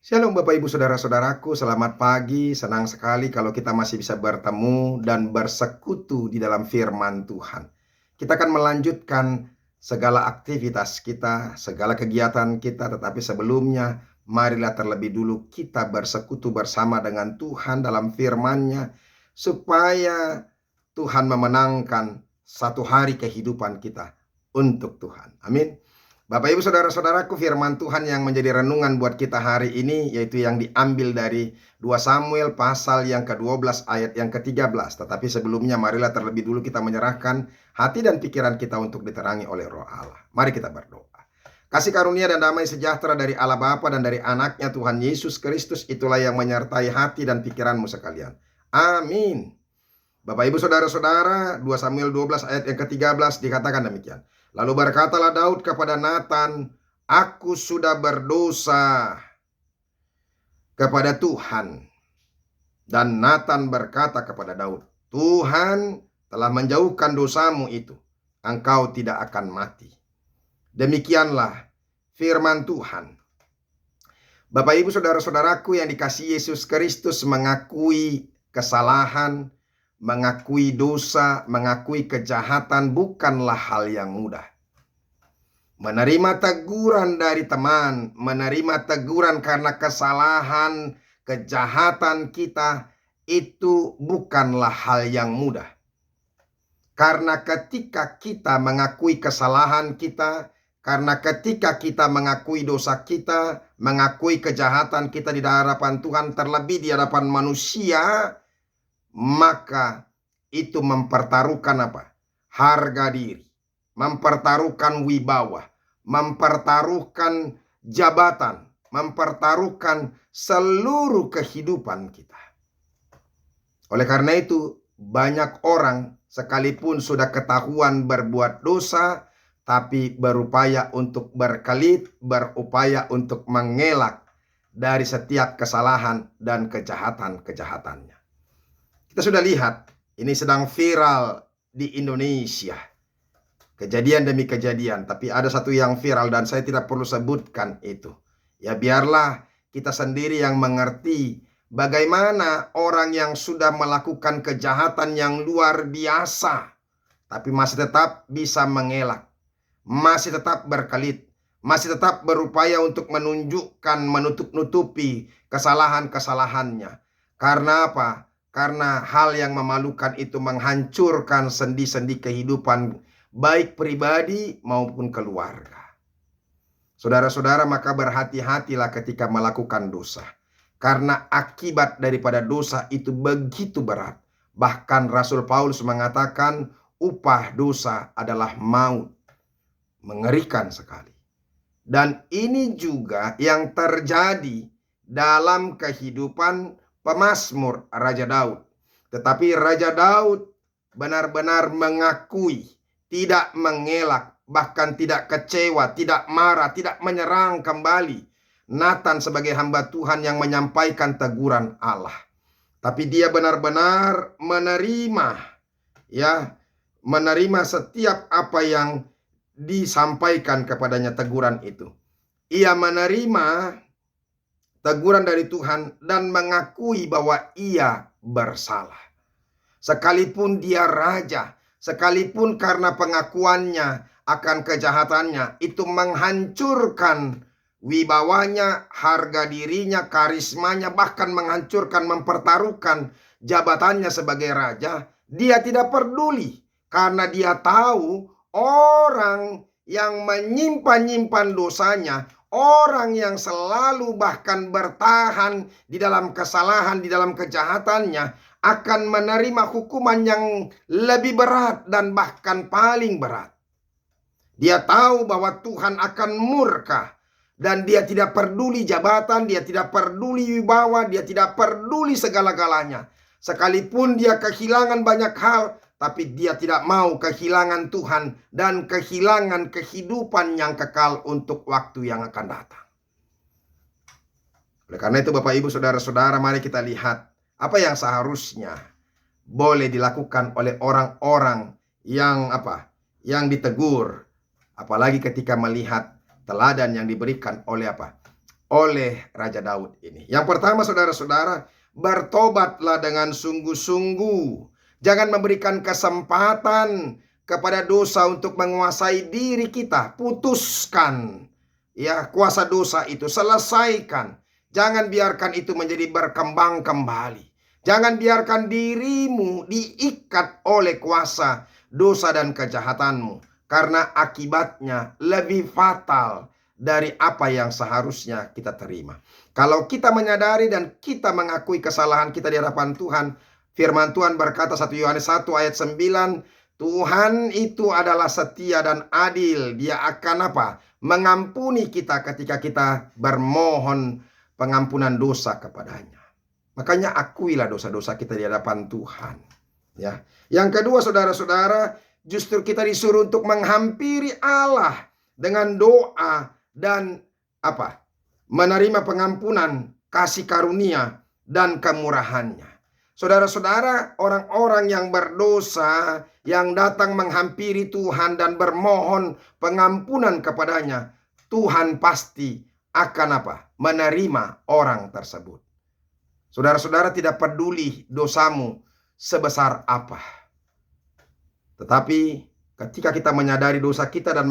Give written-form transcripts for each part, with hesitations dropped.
Shalom Bapak Ibu Saudara-saudaraku, selamat pagi. Senang sekali kalau kita masih bisa bertemu dan bersekutu di dalam firman Tuhan. Kita akan melanjutkan segala aktivitas kita, segala kegiatan kita, tetapi sebelumnya marilah terlebih dulu kita bersekutu bersama dengan Tuhan dalam firman-Nya supaya Tuhan memenangkan satu hari kehidupan kita untuk Tuhan. Amin. Bapak Ibu Saudara-saudaraku, firman Tuhan yang menjadi renungan buat kita hari ini yaitu yang diambil dari 2 Samuel pasal yang ke-12 ayat yang ke-13. Tetapi sebelumnya marilah terlebih dulu kita menyerahkan hati dan pikiran kita untuk diterangi oleh Roh Allah. Mari kita berdoa. Kasih karunia dan damai sejahtera dari Allah Bapa dan dari anaknya Tuhan Yesus Kristus itulah yang menyertai hati dan pikiranmu sekalian. Amin. Bapak Ibu Saudara-saudara, 2 Samuel 12 ayat yang ke-13 dikatakan demikian. Lalu berkatalah Daud kepada Natan, "Aku sudah berdosa kepada Tuhan." Dan Natan berkata kepada Daud, "Tuhan telah menjauhkan dosamu itu. Engkau tidak akan mati." Demikianlah firman Tuhan. Bapak Ibu Saudara-saudaraku yang dikasihi Yesus Kristus, mengakui kesalahan, mengakui dosa, mengakui kejahatan bukanlah hal yang mudah. Menerima teguran dari teman, menerima teguran karena kesalahan, kejahatan kita, itu bukanlah hal yang mudah. Karena ketika kita mengakui kesalahan kita, karena ketika kita mengakui dosa kita, mengakui kejahatan kita di hadapan Tuhan, terlebih di hadapan manusia, maka itu mempertaruhkan apa? Harga diri, mempertaruhkan wibawa, mempertaruhkan jabatan, mempertaruhkan seluruh kehidupan kita. Oleh karena itu, banyak orang sekalipun sudah ketahuan berbuat dosa, tapi berupaya untuk berkelit, berupaya untuk mengelak dari setiap kesalahan dan kejahatan-kejahatannya. Kita sudah lihat, ini sedang viral di Indonesia. Kejadian demi kejadian, tapi ada satu yang viral dan saya tidak perlu sebutkan itu. Ya biarlah kita sendiri yang mengerti bagaimana orang yang sudah melakukan kejahatan yang luar biasa, tapi masih tetap bisa mengelak, masih tetap berkelit, masih tetap berupaya untuk menunjukkan, menutup-nutupi kesalahan-kesalahannya. Karena apa? Karena hal yang memalukan itu menghancurkan sendi-sendi kehidupan baik pribadi maupun keluarga. Saudara-saudara, maka berhati-hatilah ketika melakukan dosa. Karena akibat daripada dosa itu begitu berat. Bahkan Rasul Paulus mengatakan upah dosa adalah maut. Mengerikan sekali. Dan ini juga yang terjadi dalam kehidupan pemazmur Raja Daud. Tetapi Raja Daud benar-benar mengakui, tidak mengelak, bahkan tidak kecewa, tidak marah, tidak menyerang kembali Natan sebagai hamba Tuhan yang menyampaikan teguran Allah. Tapi dia benar-benar menerima setiap apa yang disampaikan kepadanya teguran itu. Ia menerima teguran dari Tuhan dan mengakui bahwa ia bersalah. Sekalipun dia raja, sekalipun karena pengakuannya akan kejahatannya itu menghancurkan wibawanya, harga dirinya, karismanya, bahkan menghancurkan, mempertaruhkan jabatannya sebagai raja, dia tidak peduli karena dia tahu orang yang menyimpan-nyimpan dosanya, orang yang selalu bahkan bertahan di dalam kesalahan, di dalam kejahatannya, akan menerima hukuman yang lebih berat dan bahkan paling berat. Dia tahu bahwa Tuhan akan murka dan dia tidak peduli jabatan, dia tidak peduli wibawa, dia tidak peduli segala-galanya. Sekalipun dia kehilangan banyak hal, tapi dia tidak mau kehilangan Tuhan dan kehilangan kehidupan yang kekal untuk waktu yang akan datang. Oleh karena itu Bapak Ibu Saudara-saudara, mari kita lihat apa yang seharusnya boleh dilakukan oleh orang-orang yang ditegur, apalagi ketika melihat teladan yang diberikan oleh oleh Raja Daud ini. Yang pertama, saudara-saudara, bertobatlah dengan sungguh-sungguh. Jangan memberikan kesempatan kepada dosa untuk menguasai diri kita. Putuskan ya kuasa dosa itu, selesaikan. Jangan biarkan itu menjadi berkembang kembali. Jangan biarkan dirimu diikat oleh kuasa dosa dan kejahatanmu, karena akibatnya lebih fatal dari apa yang seharusnya kita terima. Kalau kita menyadari dan kita mengakui kesalahan kita di hadapan Tuhan, firman Tuhan berkata 1 Yohanes 1 ayat 9, Tuhan itu adalah setia dan adil. Dia akan apa? Mengampuni kita ketika kita bermohon pengampunan dosa kepadanya. Makanya akuilah dosa-dosa kita di hadapan Tuhan. Ya. Yang kedua, saudara-saudara, justru kita disuruh untuk menghampiri Allah dengan doa dan apa? Menerima pengampunan, kasih karunia dan kemurahannya. Saudara-saudara, orang-orang yang berdosa yang datang menghampiri Tuhan dan bermohon pengampunan kepadanya, Tuhan pasti akan apa? Menerima orang tersebut. Saudara-saudara, tidak peduli dosamu sebesar apa. Tetapi ketika kita menyadari dosa kita dan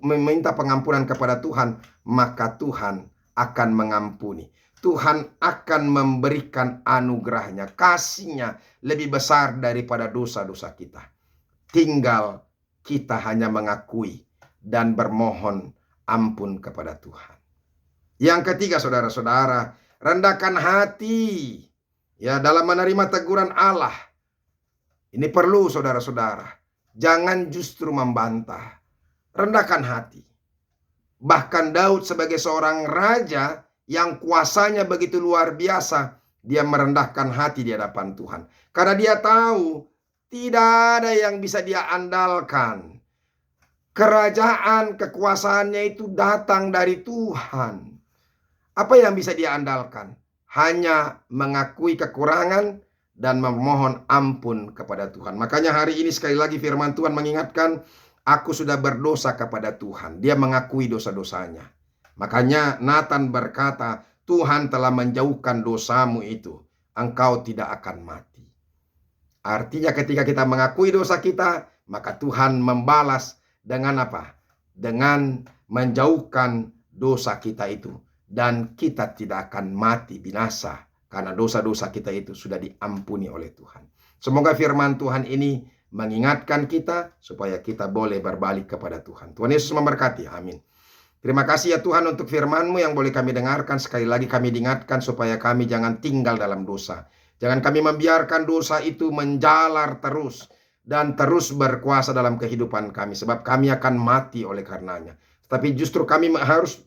meminta pengampunan kepada Tuhan, maka Tuhan akan mengampuni. Tuhan akan memberikan anugerahnya, kasihnya lebih besar daripada dosa-dosa kita. Tinggal kita hanya mengakui dan bermohon ampun kepada Tuhan. Yang ketiga, saudara-saudara, rendahkan hati ya dalam menerima teguran Allah. Ini perlu, saudara-saudara. Jangan justru membantah. Rendahkan hati. Bahkan Daud sebagai seorang raja yang kuasanya begitu luar biasa, dia merendahkan hati di hadapan Tuhan. Karena dia tahu tidak ada yang bisa dia andalkan. Kerajaan, kekuasaannya itu datang dari Tuhan. Apa yang bisa dia andalkan? Hanya mengakui kekurangan dan memohon ampun kepada Tuhan. Makanya hari ini sekali lagi firman Tuhan mengingatkan, aku sudah berdosa kepada Tuhan. Dia mengakui dosa-dosanya. Makanya Nathan berkata, Tuhan telah menjauhkan dosamu itu. Engkau tidak akan mati. Artinya ketika kita mengakui dosa kita, maka Tuhan membalas dengan apa? Dengan menjauhkan dosa kita itu. Dan kita tidak akan mati binasa. Karena dosa-dosa kita itu sudah diampuni oleh Tuhan. Semoga firman Tuhan ini mengingatkan kita supaya kita boleh berbalik kepada Tuhan. Tuhan Yesus memberkati. Amin. Terima kasih ya Tuhan untuk firman-Mu yang boleh kami dengarkan. Sekali lagi kami diingatkan supaya kami jangan tinggal dalam dosa. Jangan kami membiarkan dosa itu menjalar terus dan terus berkuasa dalam kehidupan kami. Sebab kami akan mati oleh karenanya. Tapi justru kami harus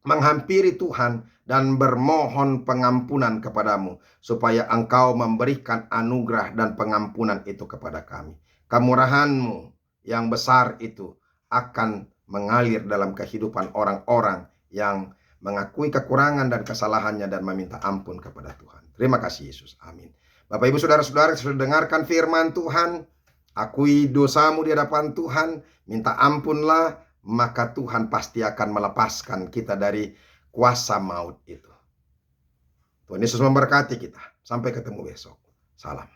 menghampiri Tuhan dan bermohon pengampunan kepadamu, supaya Engkau memberikan anugerah dan pengampunan itu kepada kami. Kemurahan-Mu yang besar itu akan mengalir dalam kehidupan orang-orang yang mengakui kekurangan dan kesalahannya dan meminta ampun kepada Tuhan. Terima kasih Yesus. Amin. Bapak Ibu Saudara-saudara, sudah dengarkan firman Tuhan. Akui dosamu di hadapan Tuhan, minta ampunlah, maka Tuhan pasti akan melepaskan kita dari kuasa maut itu. Tuhan Yesus memberkati kita. Sampai ketemu besok. Salam.